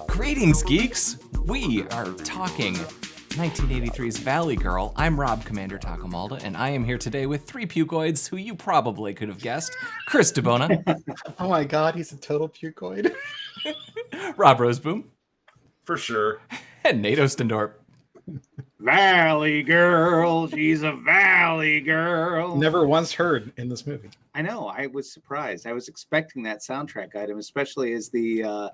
Greetings, geeks! We are talking 1983's Valley Girl. I'm Rob Commander Tacomalda, and I am here today with three pukoids who you probably could have guessed. Chris DeBona. Oh my god, he's a total pukoid. Rob Roseboom. For sure. And Nate Ostendorp. Valley Girl, she's a Valley Girl. Never once heard in this movie. I know, I was surprised. I was expecting that soundtrack item, especially as the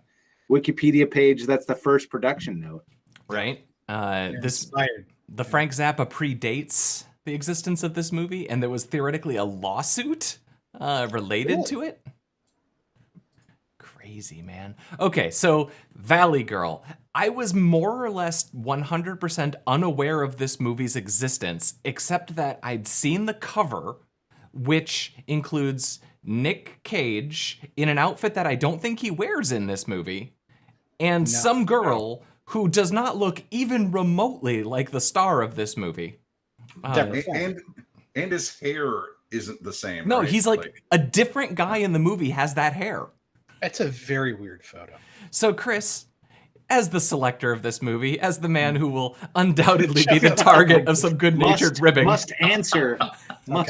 Wikipedia page, that's the first production note. Right? The Frank Zappa predates the existence of this movie, and there was theoretically a lawsuit related to it. Crazy, man. Okay, so Valley Girl. I was more or less 100% unaware of this movie's existence, except that I'd seen the cover, which includes Nick Cage in an outfit that I don't think he wears in this movie, and some girl who does not look even remotely like the star of this movie. And his hair isn't the same. No, right? he's like a different guy in the movie has that hair. It's a very weird photo. So Chris, as the selector of this movie, as the man who will undoubtedly be the target of some good-natured ribbing, must answer for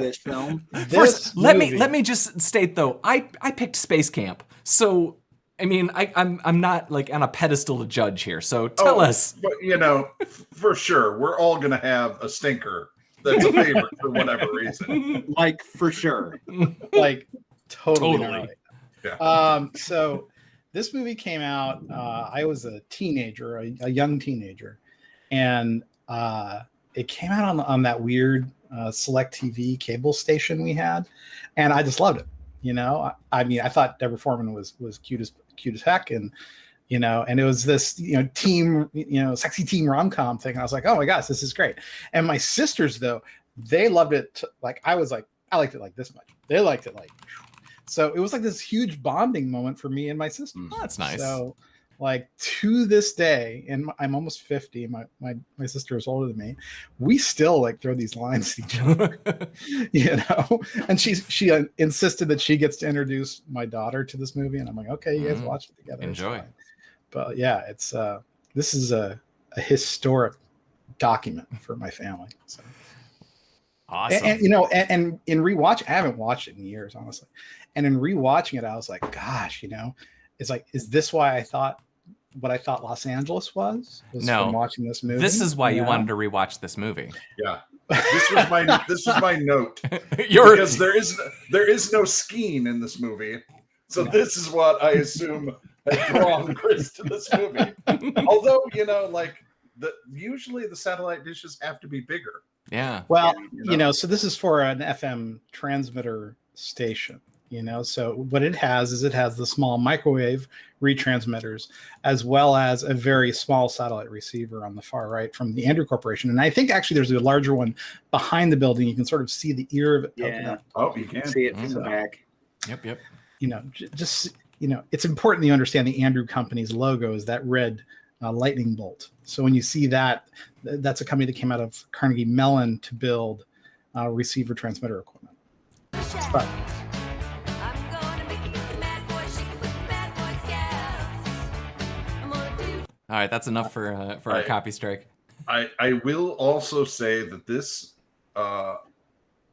this film. First, let me just state though, I picked Space Camp, so I mean I'm not like on a pedestal to judge here. So tell us. But for sure, we're all gonna have a stinker that's a favorite for whatever reason. Like for sure. Like totally. Yeah. So this movie came out. I was a teenager, a young teenager, and it came out on that weird Select TV cable station we had, and I just loved it. I mean, I thought Deborah Foreman was cute as heck, and and it was this team sexy teen rom-com thing. And I was like, oh my gosh, this is great. And my sisters though, they loved it. I liked it like this much. They liked it like. So it was like this huge bonding moment for me and my sister. Oh, that's nice. So, to this day, and I'm almost 50. My sister is older than me. We still throw these lines at each other, And she insisted that she gets to introduce my daughter to this movie, and I'm like, okay, you guys watch it together. Enjoy. But yeah, it's this is a historic document for my family. So. Awesome. And in rewatch, I haven't watched it in years, honestly. And in rewatching it, I was like, gosh, it's like, is this why I thought what I thought Los Angeles was no, from watching this movie? This is why you wanted to rewatch this movie. Yeah. This was my note. Because there is no skiing in this movie. So this is what I assume has drawn Chris to this movie. Although, usually the satellite dishes have to be bigger. Yeah. Well, so this is for an FM transmitter station, so what it has is the small microwave retransmitters, as well as a very small satellite receiver on the far right from the Andrew Corporation. And I think actually there's a larger one behind the building. You can sort of see the ear of it. Yeah. Oh, you can see it from the back. Yep. It's important that you understand the Andrew Company's logo is that red lightning bolt. So when you see that, that's a company that came out of Carnegie Mellon to build receiver transmitter equipment. But, all right, that's enough for our copy strike. I will also say that this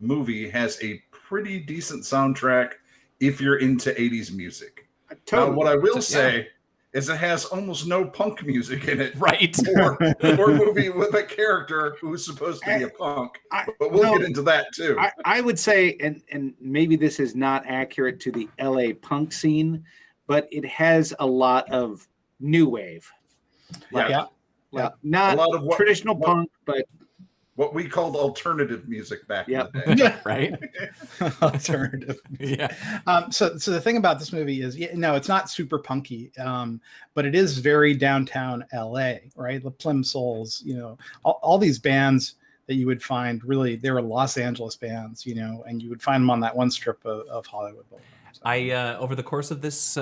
movie has a pretty decent soundtrack if you're into 80s music. Totally. Now, what I will say is it has almost no punk music in it. Right. Or a movie with a character who's supposed to be a punk. But we'll get into that too. I would say, and maybe this is not accurate to the LA punk scene, but it has a lot of new wave. Not a lot of traditional punk, but what we called alternative music back in the day. Right? Alternative music. Yeah. So the thing about this movie is, it's not super punky, but it is very downtown LA, right? The Plimsolls, all these bands that you would find, really, they were Los Angeles bands, and you would find them on that one strip of Hollywood Boulevard. So. I over the course of this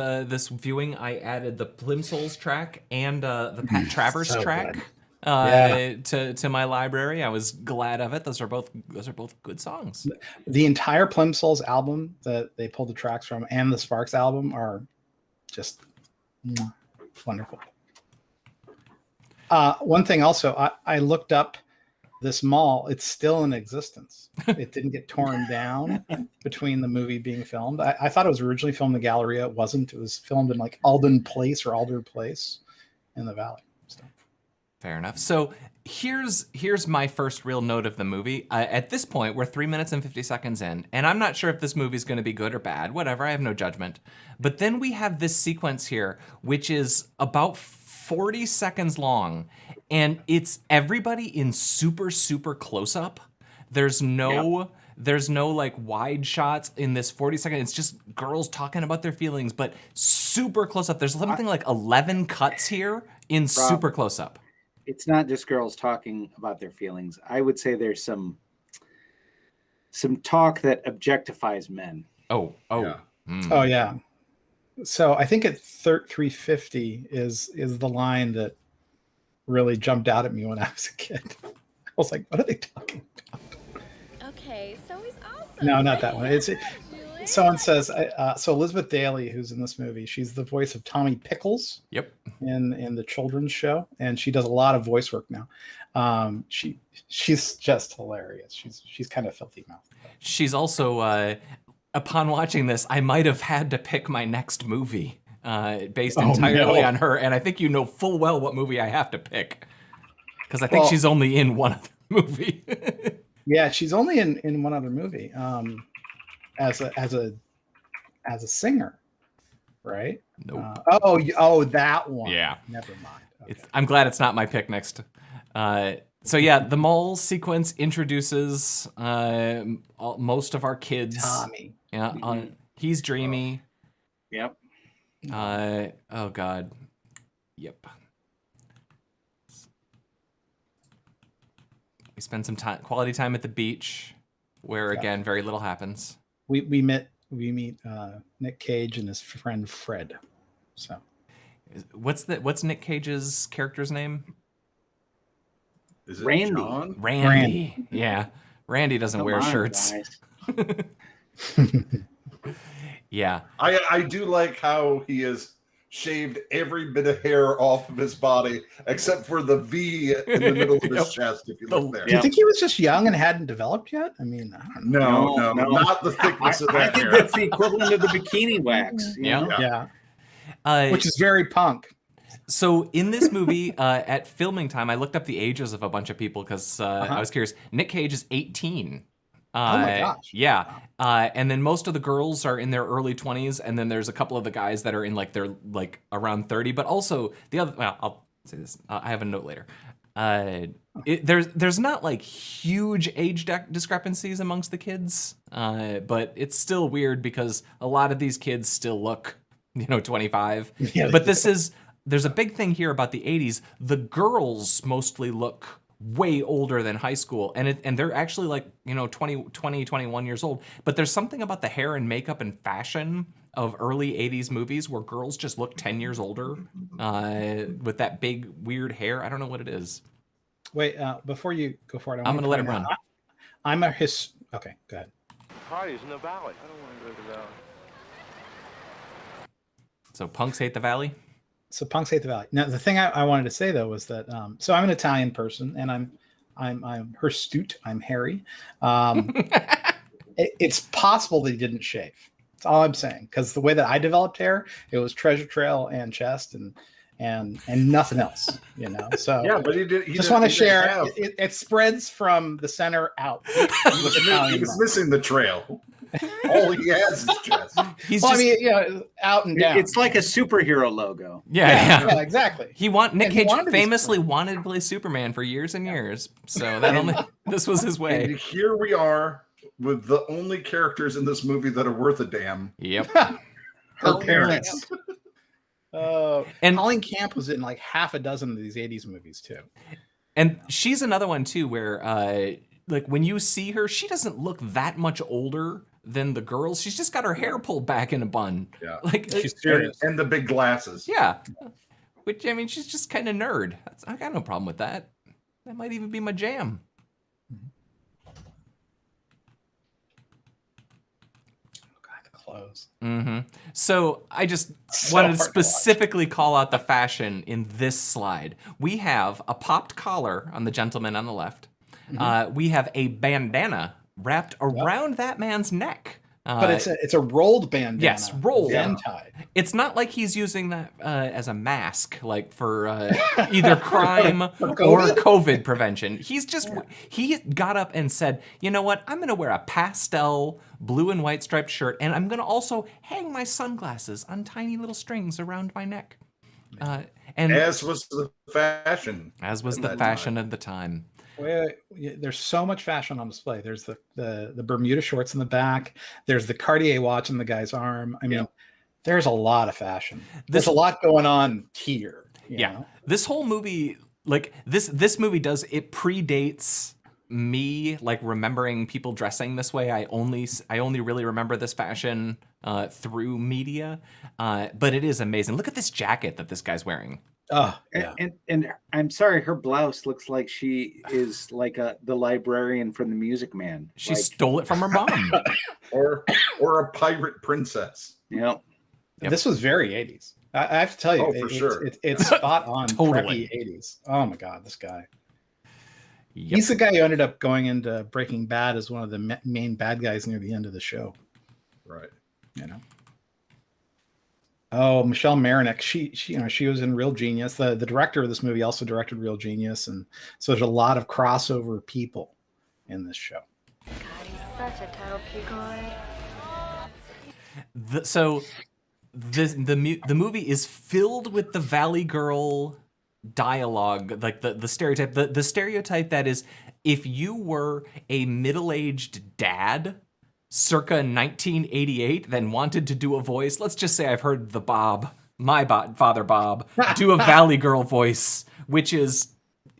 viewing, I added the Plimsolls track and the Pat Travers track. to my library. I was glad of it. Those are both good songs. The entire Plimsolls album that they pulled the tracks from and the Sparks album are just wonderful. One thing also, I looked up this mall. It's still in existence. It didn't get torn down between the movie being filmed. I thought it was originally filmed in the Galleria. It wasn't. It was filmed in like Alder Place in the Valley. So. Fair enough. So here's my first real note of the movie. At this point, we're 3 minutes and 50 seconds in, and I'm not sure if this movie's going to be good or bad. Whatever. I have no judgment. But then we have this sequence here, which is about 40 seconds long, and it's everybody in super, super close up. There's no like wide shots in this 40 seconds. It's just girls talking about their feelings, but super close up. There's something like 11 cuts here in super close up. It's not just girls talking about their feelings. I would say there's some talk that objectifies men. Oh. Yeah. Oh yeah. So I think at 350 is the line that really jumped out at me when I was a kid. I was like, what are they talking about? Okay, so he's awesome. No, not that one. Someone says, so Elizabeth Daily, who's in this movie, she's the voice of Tommy Pickles. Yep. In the children's show, and she does a lot of voice work now. She's just hilarious. She's kind of filthy mouth. She's also upon watching this, I might have had to pick my next movie based entirely on her, and I think you know full well what movie I have to pick, because I think she's only in one other movie. Yeah, she's only in one other movie as a singer, right? Nope. That one. Yeah. Never mind. Okay. I'm glad it's not my pick next. So yeah, the mall sequence introduces most of our kids. Tommy. Yeah, he's dreamy. Yep. Oh God. Yep. We spend some quality time at the beach, where again very little happens. We meet Nick Cage and his friend Fred. So, what's Nick Cage's character's name? Is it Randy? John? Randy. Yeah, Randy doesn't wear shirts. Yeah, I do like how he has shaved every bit of hair off of his body except for the V in the middle of his chest. If you look there, do you think he was just young and hadn't developed yet? I mean, I don't know. No, not the thickness of that I think hair. that's the equivalent of the bikini wax. Yeah. Which is very punk. So in this movie, at filming time, I looked up the ages of a bunch of people because I was curious. Nick Cage is 18. Oh my gosh. Yeah. And then most of the girls are in their early 20s, and then there's a couple of the guys that are in like they're like around 30, but also the other, well, I'll say this. I have a note later. There's not like huge age discrepancies amongst the kids, but it's still weird because a lot of these kids still look, 25. Yeah, but there's a big thing here about the 80s. The girls mostly look way older than high school, and they're actually like 20 21 years old, but there's something about the hair and makeup and fashion of early 80s movies where girls just look 10 years older with that big weird hair. I don't know what it is. Wait, before you go for it, I'm gonna let it run. Okay, go ahead. Parties in the valley. I don't want to go to the valley. So punks hate the valley? So punks hate the valley. Now, the thing I wanted to say though was that so I'm an Italian person, and I'm hirsute. I'm hairy. It's possible that he didn't shave. That's all I'm saying. Because the way that I developed hair, it was treasure trail and chest and nothing else. So yeah, but he just want to share. It spreads from the center out. He was missing the trail. All he has is chest. Out and down. It's like a superhero logo. Yeah, exactly. Nick Cage famously wanted to play Superman for years and years. So this was his way. And here we are with the only characters in this movie that are worth a damn. Yep. Her parents. And Colleen Camp was in like half a dozen of these 80s movies too. And she's another one too where like when you see her, she doesn't look that much older than the girls. She's just got her hair pulled back in a bun. Yeah. Like she's serious. And the big glasses. Yeah. Which, I mean, she's just kind of nerd. I got no problem with that. That might even be my jam. Clothes. So I just wanted to specifically call out the fashion in this slide. We have a popped collar on the gentleman on the left. We have a bandana wrapped around that man's neck. But it's a rolled bandana. Yes, rolled. Then tied. It's not like he's using that as a mask, like for either crime or COVID prevention. He got up and said, you know what? I'm going to wear a pastel blue and white striped shirt, and I'm going to also hang my sunglasses on tiny little strings around my neck. And as was the fashion. As was the fashion of the time. There's so much fashion on display. There's the Bermuda shorts in the back. There's the Cartier watch in the guy's arm. I mean, there's a lot of fashion. There's a lot going on here. You know? This whole movie, like this movie predates me like remembering people dressing this way. I only really remember this fashion through media, but it is amazing. Look at this jacket that this guy's wearing. Oh, yeah. And I'm sorry, her blouse looks like she is like the librarian from the Music Man. She stole it from her mom. or a pirate princess. Yep. This was very 80s. I have to tell you, for sure. It's spot on. Totally 80s. Oh my God, this guy. Yep. He's the guy who ended up going into Breaking Bad as one of the main bad guys near the end of the show. Right. You know. Oh, Michelle Marinick. She was in Real Genius. The director of this movie also directed Real Genius, and so there's a lot of crossover people in this show. God, he's such a total pukoid. The movie is filled with the Valley Girl dialogue, like the stereotype. The stereotype that is, if you were a middle-aged dad circa 1988, then wanted to do a voice. Let's just say I've heard my father Bob, do a Valley Girl voice, which is,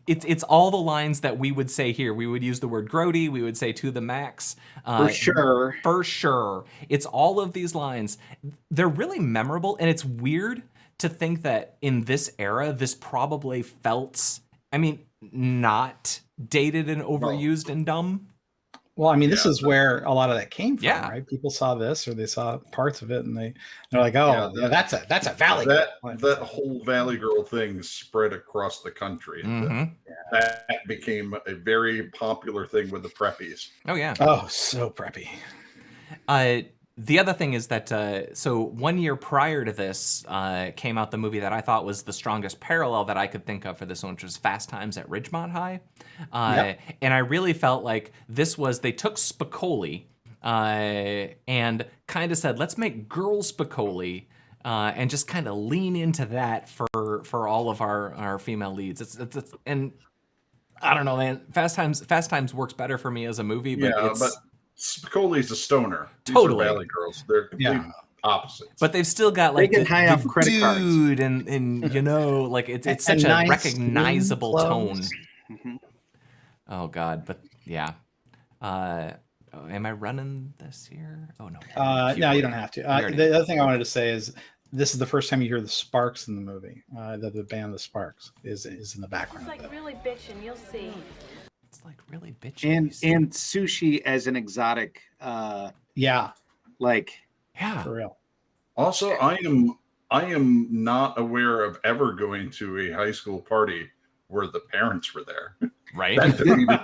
it's all the lines that we would say here. We would use the word grody. We would say to the max. For sure. For sure. It's all of these lines. They're really memorable, and it's weird to think that in this era, this probably felt, I mean, not dated and overused and dumb. Well, I mean, this is where a lot of that came from, right? People saw this, or they saw parts of it, and they're like, "Oh, that's a Valley Girl." That whole Valley Girl thing spread across the country. That became a very popular thing with the preppies. Oh yeah. Oh, so preppy. The other thing is that, so 1 year prior to this came out the movie that I thought was the strongest parallel that I could think of for this one, which was Fast Times at Ridgemont High. And I really felt like they took Spicoli and kind of said, let's make girl Spicoli and just kind of lean into that for all of our female leads. And I don't know, man, Fast Times works better for me as a movie, but but Spicoli's a stoner. These totally. are Valley Girls. They're complete opposites. But they've still got like the high off credit cards. And you know, like it's such a nice recognizable tone. Mm-hmm. Oh God, but yeah. Am I running this here? Oh no. No, you don't have to. The other thing I wanted to say is this is the first time you hear the Sparks in the movie. The band The Sparks is in the background. It's like really bitchin', you'll see. It's like really bitchy. And sushi as an exotic. For real. Also, I am not aware of ever going to a high school party where the parents were there. Right?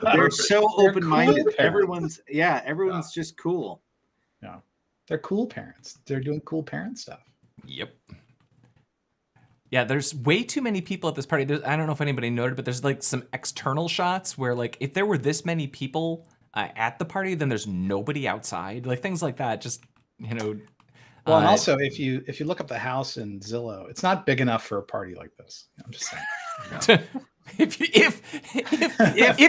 They're so open-minded. Cool everyone's just cool. Yeah, they're cool parents. They're doing cool parent stuff. Yep. Yeah, there's way too many people at this party. I don't know if anybody noted, but there's like some external shots where like if there were this many people at the party, then there's nobody outside. Like things like that. Just, you know. Well, and also if you look up the house in Zillow, it's not big enough for a party like this. I'm just saying. If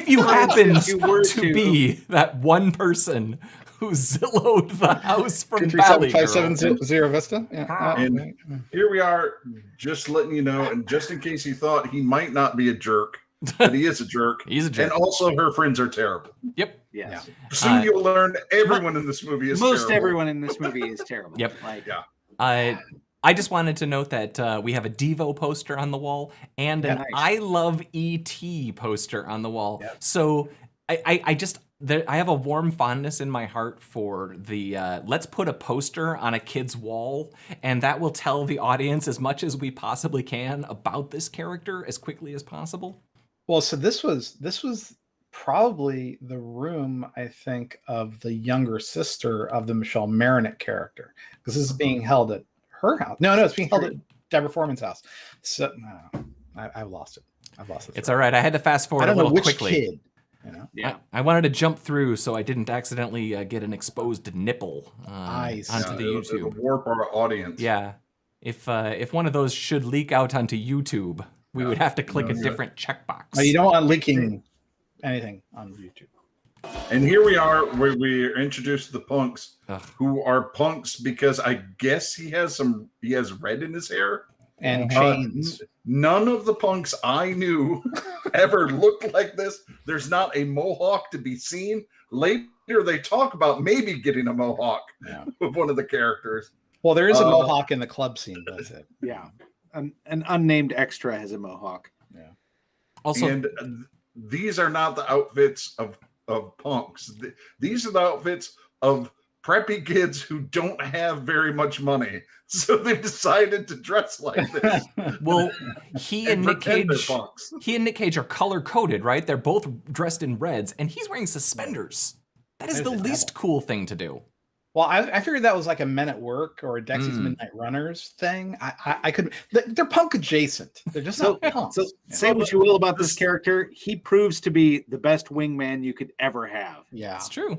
you happen to be that one person who Zillowed the house from Valley Girl. 570 Vista. Yeah. And here we are, just letting you know, and just in case you thought he might not be a jerk, but he is a jerk. He's a jerk. And also her friends are terrible. Yep. Yes. Yeah. Soon you'll learn everyone in this movie is most terrible. everyone in this movie is terrible. Yep. Like, yeah. I I just wanted to note that we have a Devo poster on the wall and an I Love E.T. poster on the wall. Yep. So I have a warm fondness in my heart for the let's put a poster on a kid's wall, and that will tell the audience as much as we possibly can about this character as quickly as possible. Well, so this was probably the room, I think, of the younger sister of the Michelle Marinette character, because this is being held at her house. No, it's being held at Deborah Foreman's house. So I've lost it. It's all right. I had to fast forward I don't a little know which quickly. Kid. You know? Yeah, I wanted to jump through so I didn't accidentally get an exposed nipple onto the YouTube. It'll warp our audience. Yeah, if one of those should leak out onto YouTube, we would have to click a different checkbox. No, you don't want leaking anything on YouTube. And here we are, where we are introduced to the punks, who are punks because I guess he has red in his hair and chains. None of the punks I knew ever looked like this. There's not a mohawk to be seen. Later, they talk about maybe getting a mohawk with one of the characters. Well, there is a mohawk in the club scene. That's it. Yeah, an unnamed extra has a mohawk. Yeah. Also, and these are not the outfits of punks. These are the outfits of preppy kids who don't have very much money, so they've decided to dress like this. Well, he and Nick Cage are color coded, right? They're both dressed in reds, and he's wearing suspenders. That is the least cool thing to do. Well, I figured that was like a Men at Work or a Dexy's Midnight Runners thing. I could. They're punk adjacent. They're just not punks. So say what you will about this character, he proves to be the best wingman you could ever have. Yeah, it's true.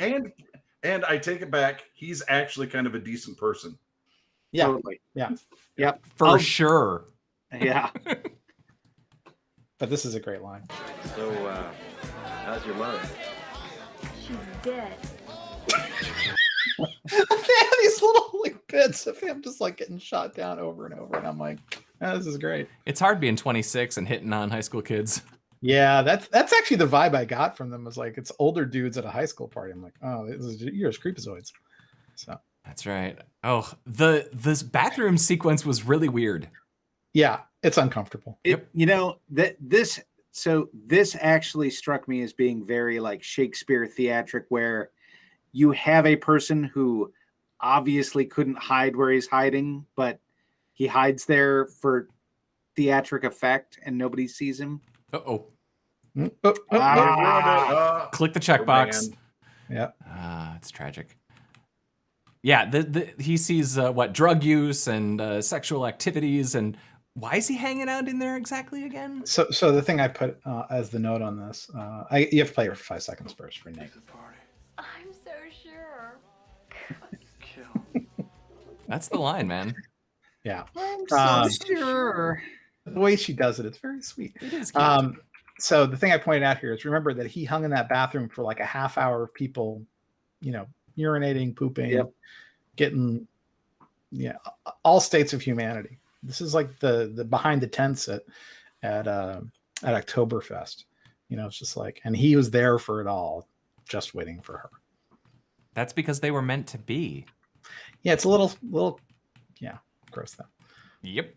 And I take it back. He's actually kind of a decent person. Yeah. Totally. Yeah. Yep. For sure. Yeah. But this is a great line. So, how's your mother? She's dead. They have these little like bits of him just like getting shot down over and over, and I'm like, oh, this is great. It's hard being 26 and hitting on high school kids. Yeah, that's actually the vibe I got from them. Was like it's older dudes at a high school party. I'm like, oh, you're creepazoids. So that's right. Oh, this bathroom sequence was really weird. Yeah, it's uncomfortable. You know this actually struck me as being very like Shakespeare theatric, where you have a person who obviously couldn't hide where he's hiding, but he hides there for theatric effect and nobody sees him. Uh-oh. Click the checkbox. Yeah. It's tragic. Yeah, he sees drug use and sexual activities, and why is he hanging out in there exactly again? So the thing I put as the note on this, you have to play it for 5 seconds first for Nate. I'm so sure. That's the line, man. Yeah. I'm so sure. The way she does it, it's very sweet. It is cute. So the thing I pointed out here is remember that he hung in that bathroom for like a half hour of people, urinating, pooping, getting, all states of humanity. This is like the behind the tents at Oktoberfest. It's just like, and he was there for it all, just waiting for her. That's because they were meant to be. Yeah, it's a little, gross though. Yep.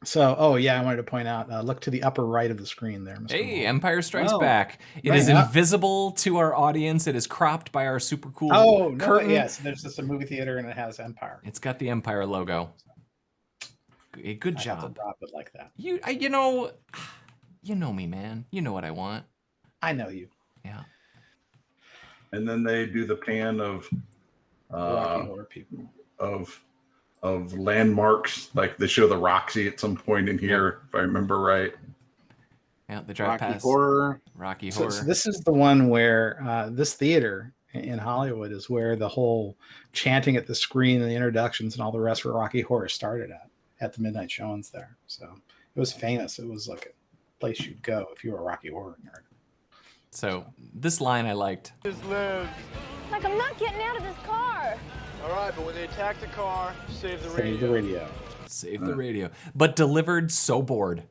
So, I wanted to point out, look to the upper right of the screen there, Mr. Hey, Moore. Empire Strikes Back. It is invisible to our audience. It is cropped by our super cool curtain. Yes, there's just a movie theater and it has Empire. It's got the Empire logo. Good job. I have to drop it like that. You know me, man. You know what I want. I know you. Yeah. And then they do the pan of Rocky Horror people. Of landmarks, like they show the Roxy at some point in here, if I remember right. Yeah, the drive past Rocky Horror. So this is the one where this theater in Hollywood is where the whole chanting at the screen and the introductions and all the rest for Rocky Horror started at the midnight showings there. So it was famous. It was like a place you'd go if you were a Rocky Horror nerd. So this line I liked. Like, I'm not getting out of this car. All right, but when they attack the car, save the radio. Save the radio. Save the radio. But delivered so bored.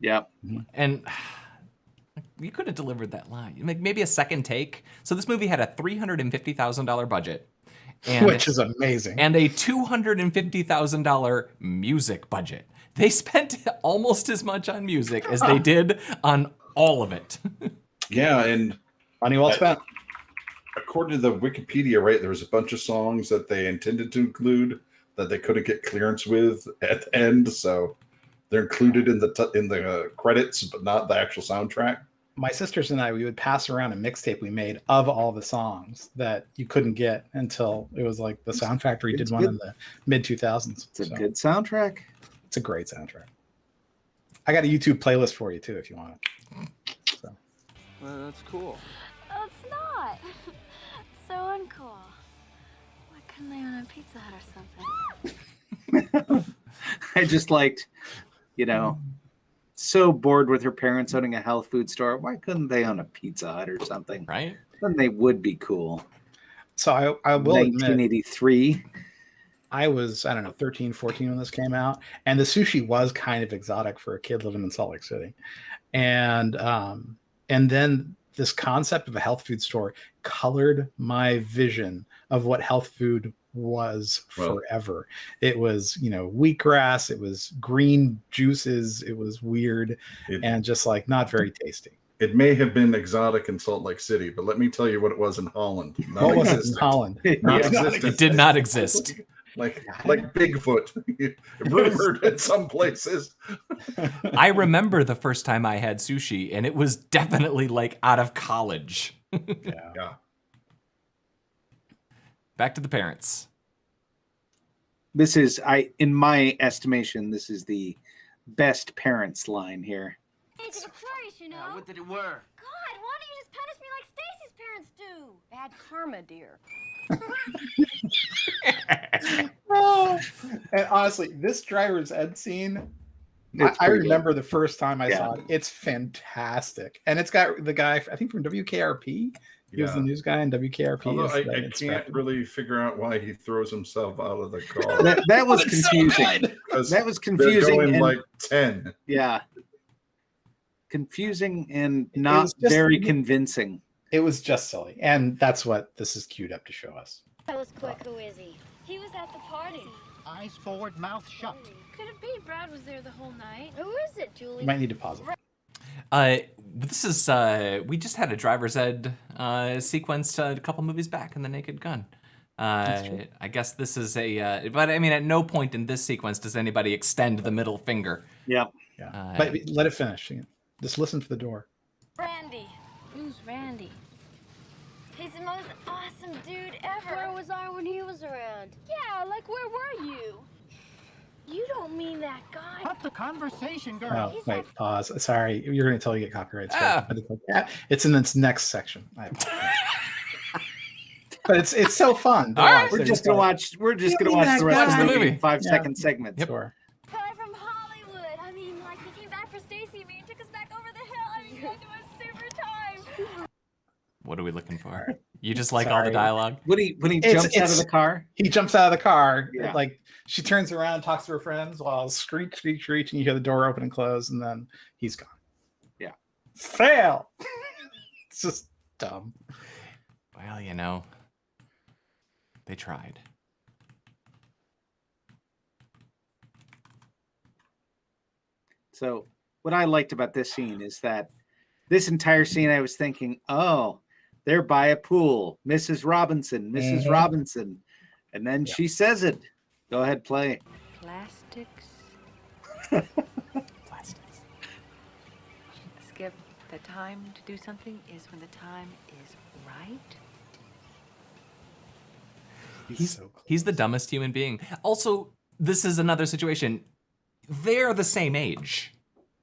Yep. And you could have delivered that line. Maybe a second take. So this movie had a $350,000 budget. which is amazing, and a $250,000 music budget. They spent almost as much on music as they did on all of it. Yeah, and money well spent. According to the Wikipedia, right, there was a bunch of songs that they intended to include that they couldn't get clearance with at the end, so they're included in the credits, but not the actual soundtrack. My sisters and I, we would pass around a mixtape we made of all the songs that you couldn't get until it was like the Sound Factory did one in the mid 2000s. It's a good soundtrack. It's a great soundtrack. I got a YouTube playlist for you too, if you want it. So. Well, that's cool. Oh, it's not. It's so uncool. Why couldn't they own a Pizza Hut or something? I just liked, so bored with her parents owning a health food store. Why couldn't they own a Pizza Hut or something? Right? Then they would be cool. So I will 1983. admit, I was, 13, 14 when this came out. And the sushi was kind of exotic for a kid living in Salt Lake City. And then this concept of a health food store colored my vision of what health food was forever. It was, wheatgrass, it was green juices, it was weird and just like not very tasty. It may have been exotic in Salt Lake City, but let me tell you what it was in Holland. What was it in Holland? It did not exist. Like Bigfoot, rumored in some places. I remember the first time I had sushi, and it was definitely like out of college. Yeah. Back to the parents. This is, in my estimation, this is the best parents line here. It's a place, What did it were? God, why don't you just punish me like Stacy's parents do? Bad karma, dear. And honestly, this driver's ed scene, I remember the first time I saw it. It's fantastic. And it's got the guy, I think from WKRP. He was the news guy in WKRP. Although I can't really figure out why he throws himself out of the car. That was confusing. That was confusing. They're going like 10. Yeah. Confusing and not very convincing. It was just silly. And that's what this is queued up to show us. Tell us quick, who is he? He was at the party. Eyes forward, mouth shut. Could it be Brad was there the whole night? Who is it, Julie? You might need to pause it. This is we just had a driver's ed sequence a couple movies back in The Naked Gun. I guess this is but I mean, at no point in this sequence does anybody extend the middle finger. Yep. Yeah. But let it finish. Just listen for the door. Randy. Who's Randy? He's the most awesome dude ever. Where was I when he was around? Yeah, like where were you? You don't mean that guy. Cut the conversation, girl. Oh, wait, pause. Sorry, you're going to tell you get copyright strike. But it's in this next section. But it's so fun. All right, we're just gonna watch. We're just gonna watch the rest of the movie. 5-second segments. Yep. Sure. Guy from Hollywood. I mean, like he came back for Stacy and me and took us back over the hill. I mean, you guys do a super time. What are we looking for? You just like all the dialogue? When he jumps out of the car? He jumps out of the car. Yeah. Like she turns around, talks to her friends while screech, screech, screech, and you hear the door open and close, and then he's gone. Yeah. Fail. It's just dumb. Well, they tried. So what I liked about this scene is that this entire scene I was thinking, oh, they're by a pool. Mrs. Robinson. Robinson. And then she says it. Go ahead, play. Plastics. Plastics. Skip, the time to do something is when the time is right. He's the dumbest human being. Also, this is another situation. They're the same age.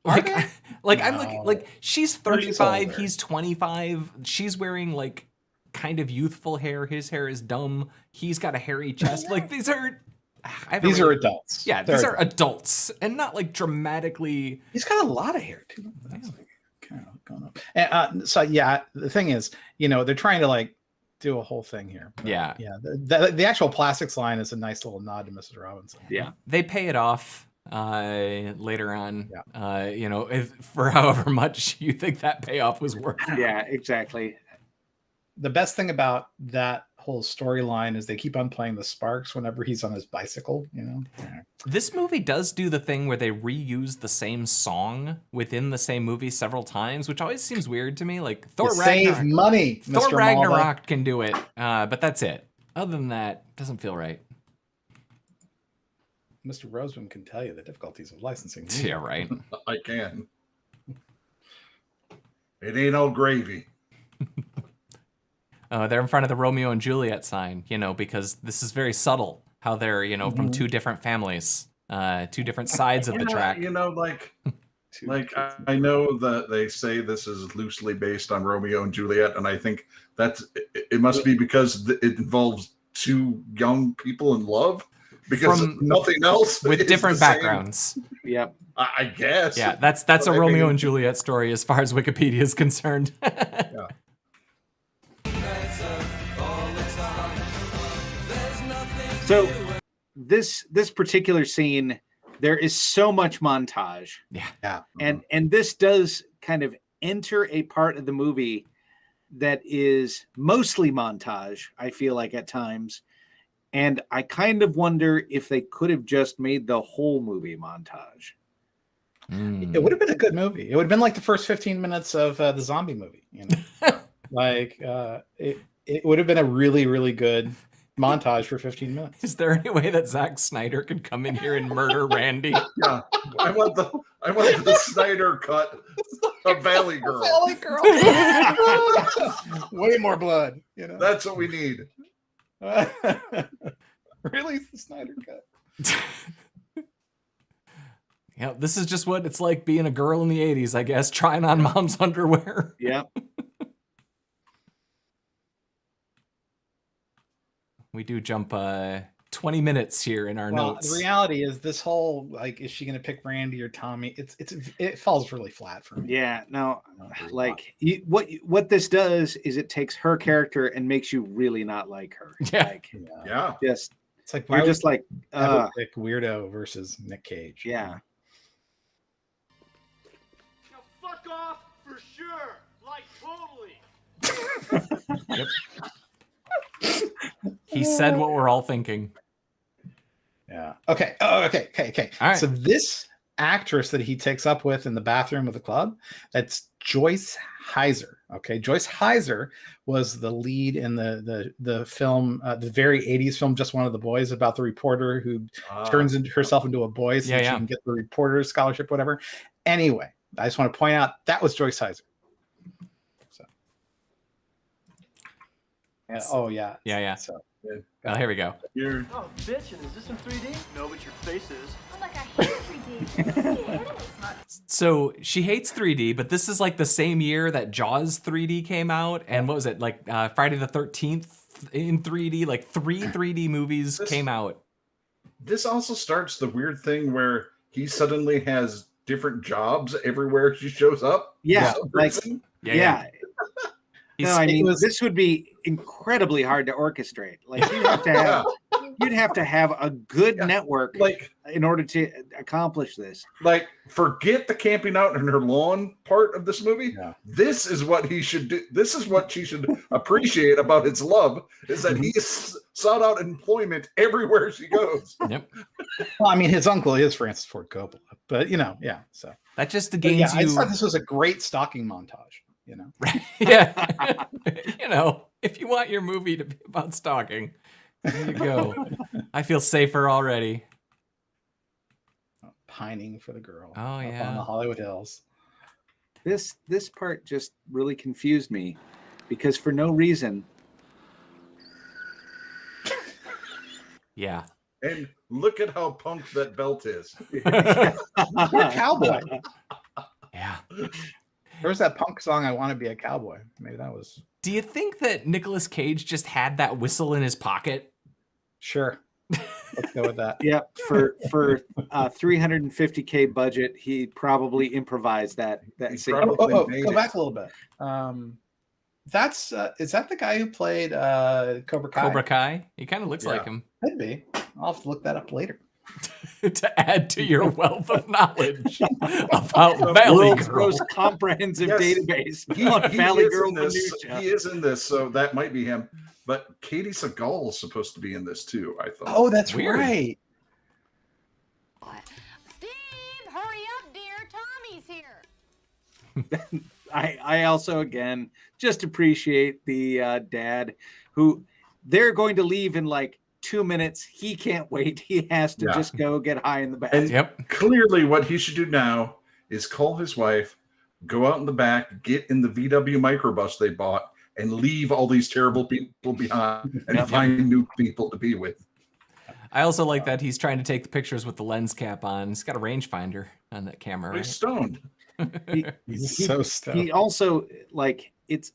I'm looking like she's 35, he's 25. She's wearing like kind of youthful hair. His hair is dumb. He's got a hairy chest. Like these are adults. Yeah, these are adults and not like dramatically. He's got a lot of hair too. That's like kind of going up. And, so yeah, the thing is, they're trying to like do a whole thing here. But, yeah. The actual plastics line is a nice little nod to Mrs. Robinson. Yeah, they pay it off later on. If for however much you think that payoff was worth. Yeah, exactly. The best thing about that whole whole storyline is they keep on playing the Sparks whenever he's on his bicycle, you know. Yeah. This movie does do the thing where they reuse the same song within the same movie several times, which always seems weird to me. Like Thor Ragnarok. Save money, Thor Mr. Ragnarok Malva. can do it, but that's it. Other than that, it doesn't feel right. Mr. Roseman can tell you the difficulties of licensing. Yeah, right. I can. It ain't all gravy. They're in front of the Romeo and Juliet sign, you know, because this is very subtle how they're, you know, from two different families, two different sides of the track. You know, like I know that they say this is loosely based on Romeo and Juliet, and I think it must be because it involves two young people in love, because nothing else with different backgrounds. Yep. I guess. Yeah, that's a Romeo and Juliet story as far as Wikipedia is concerned. Yeah. So this particular scene, there is so much montage. Yeah. And this does kind of enter a part of the movie that is mostly montage, I feel like at times. And I kind of wonder if they could have just made the whole movie montage. It would have been a good movie. It would have been like the first 15 minutes of the zombie movie, you know. It would have been a really, really good montage for 15 minutes. Is there any way that Zack Snyder could come in here and murder Randy? Yeah, I want the Snyder cut of Valley Girl. Valley Girl. Way more blood, you know. That's what we need. Release the Snyder cut. Yeah, this is just what it's like being a girl in the 80s, I guess, trying on mom's underwear. Yeah. We do jump 20 minutes here in our notes. The reality is this whole, like, is she going to pick Randy or Tommy? It falls really flat for me. Yeah, no, like what this does is it takes her character and makes you really not like her. Yeah. Like, Yeah. just it's like you're just like pick Weirdo versus Nick Cage. Yeah. Fuck off for sure, like totally. Yep. He said what we're all thinking. Yeah. Okay. Oh, okay. All right. So this actress that he takes up with in the bathroom of the club, that's Joyce Heiser. Okay. Joyce Heiser was the lead in the film, the very 80s film, Just One of the Boys, about the reporter who turns herself into a boy so she can get the reporter scholarship, whatever. Anyway, I just want to point out that was Joyce Heiser. So. Yeah. Yeah. So. Oh, here we go. Oh, bitch, and is this in 3D? No, but your face is. Oh, like I hate 3D. So she hates 3D, but this is like the same year that Jaws 3D came out. And what was it? Like Friday the 13th in 3D? Like 3 3D movies came out. This also starts the weird thing where he suddenly has different jobs everywhere she shows up. Yeah. Yeah. No, I mean, this would be incredibly hard to orchestrate. Like you'd have to have a good network, like, in order to accomplish this. Like, forget the camping out in her lawn part of this movie. Yeah. This is what he should do. This is what she should appreciate about his love, is that he sought out employment everywhere she goes. Yep. Well, I mean, his uncle is Francis Ford Coppola, but so that just gains you. I thought this was a great stalking montage. You know, yeah. You know, if you want your movie to be about stalking, there you go. I feel safer already. Pining for the girl. Oh yeah, on the Hollywood Hills. This part just really confused me because for no reason. Yeah. And look at how punk that belt is. You're a cowboy. Yeah. There's that punk song, I Want to Be a Cowboy. Maybe that was. Do you think that Nicolas Cage just had that whistle in his pocket? Sure. Let's go with that. Yep. For $350K budget, he probably improvised that scene. Go back a little bit. That's is that the guy who played Cobra Kai? Cobra Kai? He kind of looks like him. Could be. I'll have to look that up later. To add to your wealth of knowledge about Valley Girl. Most comprehensive database He on Valley is Girl. He is in this, so that might be him. But Katie Sagal is supposed to be in this too, I thought. Oh, that's Weird. right. Steve, hurry up, dear. Tommy's here. I also, again, just appreciate the dad who they're going to leave in like 2 minutes. He can't wait. He has to just go get high in the back. And clearly what he should do now is call his wife, go out in the back, get in the VW microbus they bought, and leave all these terrible people behind and find new people to be with. I also like that he's trying to take the pictures with the lens cap on. He's got a rangefinder on that camera. He's stoned. He's so stoned. He also, like, it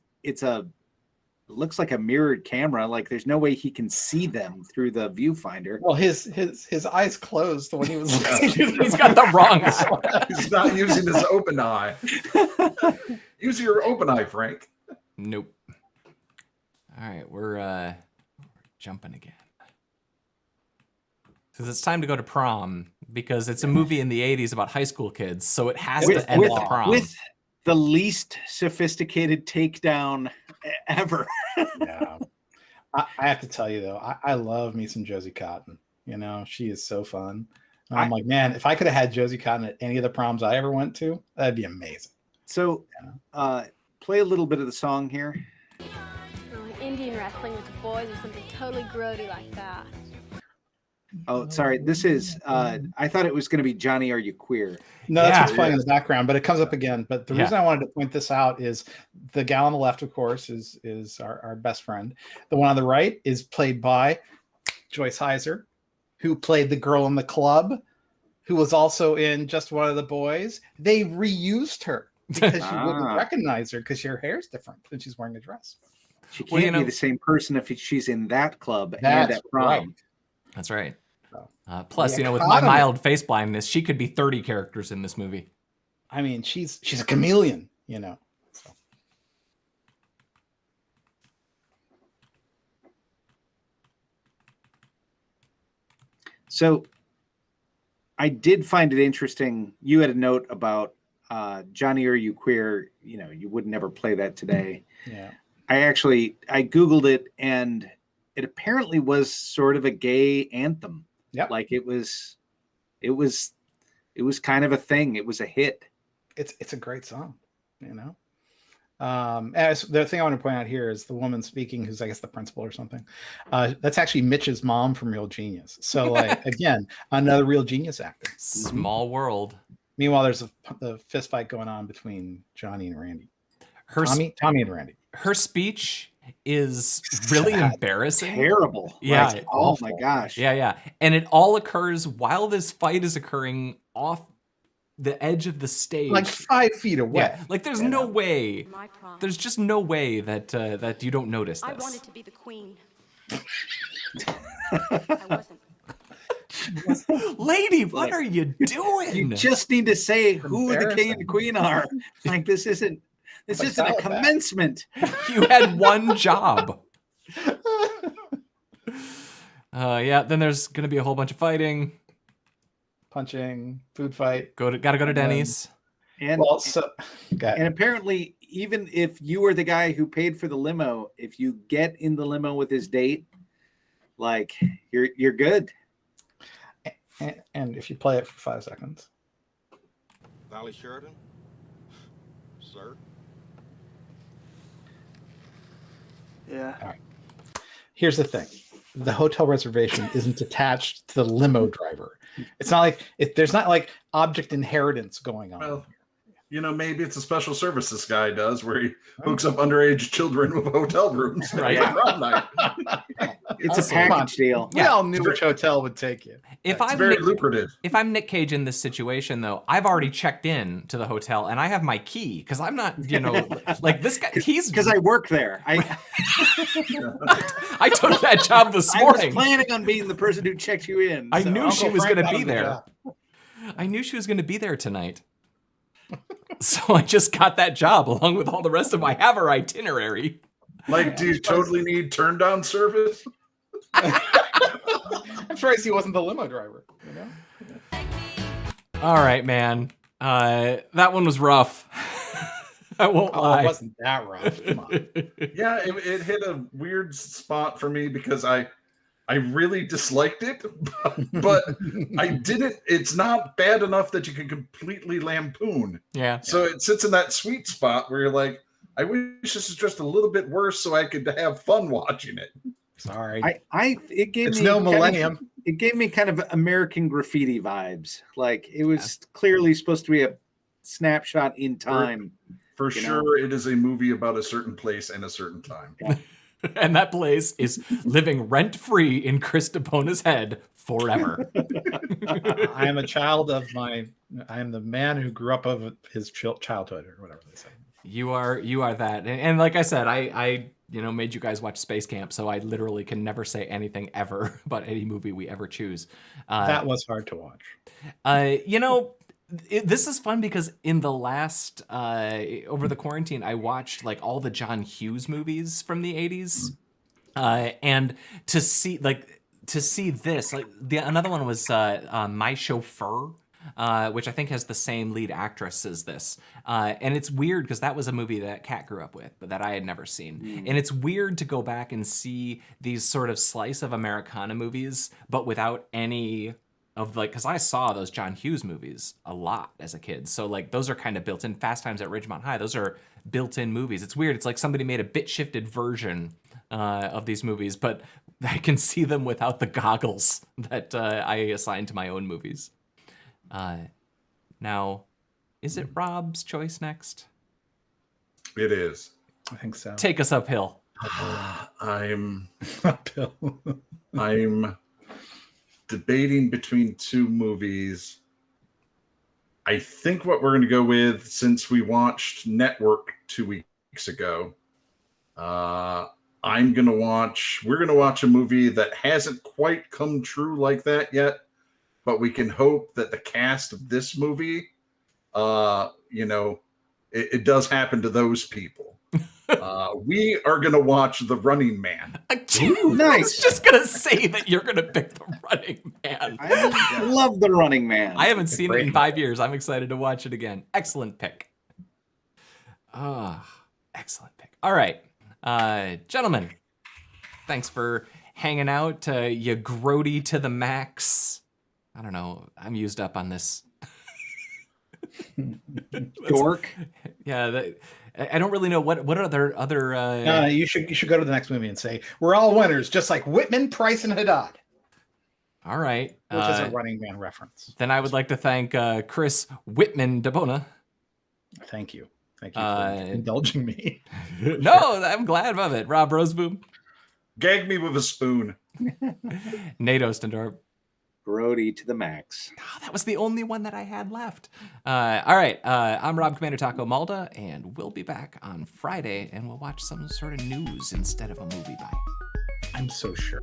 looks like a mirrored camera. Like, there's no way he can see them through the viewfinder. Well, his eyes closed when he was listening. He's got the wrong eye. He's not using his open eye. Use your open eye, Frank. Nope. All right, we're jumping again. Because it's time to go to prom, because it's a movie in the 80s about high school kids, so it has to end at the prom. With the least sophisticated takedown ever. Yeah. I have to tell you, though, I love me some Josie Cotton. You know, she is so fun. And I'm like, man, if I could have had Josie Cotton at any of the proms I ever went to, that'd be amazing. So play a little bit of the song here. Indian wrestling with the boys or something totally grody like that. Oh, sorry. This is, I thought it was going to be Johnny, Are You Queer? No, that's what's playing in the background, but it comes up again. But the reason I wanted to point this out is the gal on the left, of course, is our best friend. The one on the right is played by Joyce Heiser, who played the girl in the club, who was also in Just One of the Boys. They reused her because you wouldn't recognize her because her hair's different and she's wearing a dress. She can't be the same person if she's in that club and at prom. Right. That's right. Plus, with my mild face blindness, she could be 30 characters in this movie. I mean, she's a chameleon, So I did find it interesting. You had a note about Johnny, Are You Queer? You would never play that today. Yeah. I Googled it, and it apparently was sort of a gay anthem. Yep. Like it was kind of a thing. It was a hit. It's a great song, As the thing I want to point out here is the woman speaking, who's I guess the principal or something. That's actually Mitch's mom from Real Genius. So like again, another Real Genius actor. Small world. Meanwhile, there's a fist fight going on between Johnny and Randy. Tommy and Randy. Her speech is really embarrassing. Terrible. Yeah. Like, oh my gosh. Yeah. And it all occurs while this fight is occurring off the edge of the stage. Like 5 feet away. Yeah. Like there's no way. There's just no way that that you don't notice this. I wanted to be the queen. I wasn't. Lady, what are you doing? You just need to say who the king and the queen are. Like this isn't a commencement. You had one job. Then there's gonna be a whole bunch of fighting, punching, food fight. Gotta go to Denny's. And apparently, even if you were the guy who paid for the limo, if you get in the limo with his date, like you're good. And if you play it for 5 seconds. Valley Sheridan, sir. Yeah. All right. Here's the thing. The hotel reservation isn't attached to the limo driver. It's not like there's not like object inheritance going on. Well, maybe it's a special service this guy does where he hooks up underage children with hotel rooms. Right. It's a package deal. We all knew which hotel would take you. It's very lucrative. If I'm Nick Cage in this situation, though, I've already checked in to the hotel and I have my key because I'm not, like this guy. He's because I work there. I took that job this morning. I was planning on being the person who checked you in. I knew she was going to be there. I knew she was going to be there tonight. So I just got that job along with all the rest of my Haver itinerary. Like, do you totally need turn down service? I'm surprised he wasn't the limo driver. All right, man. That one was rough. I won't lie. It wasn't that rough. Come on. Yeah, it hit a weird spot for me because I really disliked it, but I didn't. It's not bad enough that you can completely lampoon. Yeah. So it sits in that sweet spot where you're like, I wish this was just a little bit worse so I could have fun watching it. Sorry. It gave It's me no Millennium. It gave me kind of American Graffiti vibes. Like it was clearly supposed to be a snapshot in time. For sure, it is a movie about a certain place and a certain time. Yeah. And that place is living rent-free in Chris DeBona's head forever. I am a child of I am the man who grew up of his childhood, or whatever they say. You are that. And like I said, I made you guys watch Space Camp, so I literally can never say anything ever about any movie we ever choose. That was hard to watch. This is fun because in the last over the quarantine, I watched like all the John Hughes movies from the 80s, and to see this, like another one was My Chauffeur, which I think has the same lead actress as this, and it's weird because that was a movie that Kat grew up with, but that I had never seen, and it's weird to go back and see these sort of slice of Americana movies, but without any of like, because I saw those John Hughes movies a lot as a kid. So like those are kind of built in. Fast Times at Ridgemont High, those are built-in movies. It's weird. It's like somebody made a bit shifted version of these movies, but I can see them without the goggles that I assign to my own movies. Now, is it Rob's choice next? It is. I think so. Take us uphill. I'm uphill. I'm debating between two movies. I think what we're going to go with, since we watched Network 2 weeks ago, we're going to watch a movie that hasn't quite come true like that yet, but we can hope that the cast of this movie, it does happen to those people. We are going to watch The Running Man. Ooh, nice. I was just going to say that you're going to pick The Running Man. I love The Running Man. I haven't seen it in 5 years. I'm excited to watch it again. Excellent pick. Excellent pick. All right. Gentlemen, thanks for hanging out. You grody to the max. I don't know. I'm used up on this. Dork. Yeah, I don't really know what are there other. No, you should go to the next movie and say we're all winners, just like Whitman, Price, and Haddad. All right, which is a Running Man reference. Then I would like to thank Chris Whitman DeBona. Thank you for indulging me. No, I'm glad of it. Rob Roseboom. Gag me with a spoon. Nate Ostendorp. Grody to the max. Oh, that was the only one that I had left. All right. I'm Rob Commander Taco Malda, and we'll be back on Friday, and we'll watch some sort of news instead of a movie. Bye. I'm so sure.